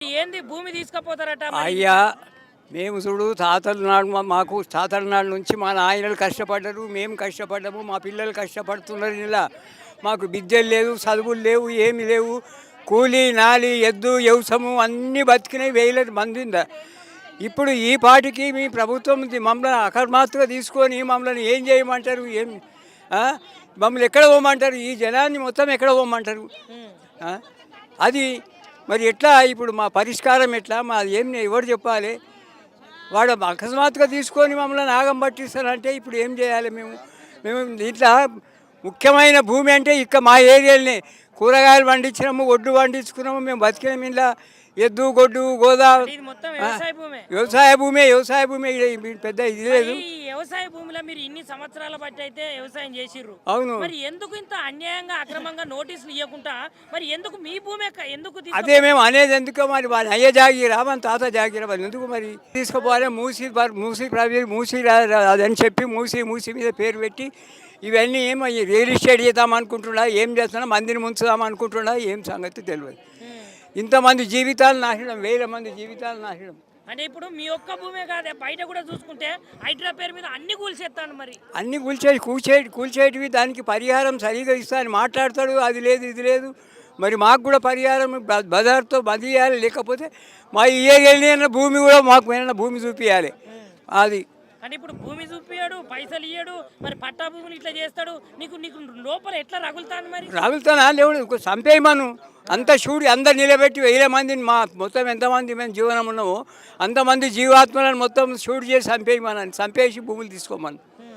ఏంది భూమి తీసుకపోతారట అయ్యా మేము చూడు తాతల నాడు మాకు తాతల నాడు నుంచి మా నాయనలు కష్టపడ్డారు, మేము కష్టపడ్డాము, మా పిల్లలు కష్టపడుతున్నారు. ఇలా మాకు విద్యలు లేవు, చదువులు లేవు, ఏమి లేవు. కూలీ నాలి ఎద్దు వ్యవసము అన్నీ బతికినాయి, వేల మందిందా. ఇప్పుడు ఈ పాటికి మీ ప్రభుత్వం మమ్మల్ని అకస్మాత్తుగా తీసుకొని మమ్మల్ని ఏం చేయమంటారు? ఏం మమ్మల్ని ఎక్కడ పోమంటారు? ఈ జనాన్ని మొత్తం ఎక్కడ పోమంటారు? అది మరి ఎట్లా? ఇప్పుడు మా పరిష్కారం ఎట్లా? మా ఏం ఎవరు చెప్పాలి? వాడు అకస్మాత్తుగా తీసుకొని మమ్మల్ని నాగం పట్టిస్తానంటే ఇప్పుడు ఏం చేయాలి? మేము దీంట్లో ముఖ్యమైన భూమి అంటే మా ఏరియాలోనే కూరగాయలు పండించినాము, ఒడ్డు పండించుకున్నాము, మేము బతికినాము. ఇంట్లో ఎద్దు గొడ్డు గోదావరి వ్యవసాయ భూమి పెద్ద ఇది లేదు. వ్యవసాయ భూమిలో మీరు ఇన్ని సంవత్సరాల బట్టి అయితే వ్యవసాయం చేసిర్రు. అవును. మరి ఎందుకు ఇంత అన్యాయంగా అక్రమంగా నోటీసులు ఇవ్వకుండా మరి ఎందుకు మీ భూమి ఎందుకు అదే మేము అనేది ఎందుకో మరి వాళ్ళ అయ్య జాగిరా మన తాత జాగిరా వాళ్ళు ఎందుకు మరి తీసుకుపోవాలి? మూసి అదని చెప్పి మూసి మీద పేరు పెట్టి ఇవన్నీ ఏమో రియల్ ఎస్టేట్ చేద్దాం అనుకుంటున్నా, ఏం చేస్తున్నా, మందిని ముంచుదాం అనుకుంటున్నా, ఏం సంగతి తెలియదు. ఇంతమంది జీవితాలు నాశనం, వేల మంది జీవితాలు నాశనం. అంటే ఇప్పుడు మీ ఒక్క భూమే కాదే, బయట కూడా చూసుకుంటే హైడ్రా పేరు మీద అన్ని కూల్చేస్తాను. మరి అన్ని కూల్చేటివి దానికి పరిహారం సరిగా ఇస్తాను మాట్లాడతాడు. అది లేదు ఇది లేదు. మరి మాకు కూడా పరిహారం బజార్తో బదియాలి, లేకపోతే మా ఇయ్యగలిగిన భూమి కూడా మాకు ఏమైనా భూమి చూపించాలి. అది అంటే ఇప్పుడు భూమి చూపియాడు, పైసలు ఇయ్యాడు, మరి పట్టా భూములు ఇట్లా చేస్తాడు. నీకు లోపల ఎట్లా రగులుతాను? మరి రగులుతానా? లేవు చంపేయమను. అంత చూడి అందరు నిలబెట్టి వేల మందిని మా మొత్తం ఎంతమంది మేము జీవనం ఉన్నామో అంతమంది జీవాత్మలను మొత్తం షూట్ చేసి చంపేయమని, చంపేసి భూములు తీసుకోమని.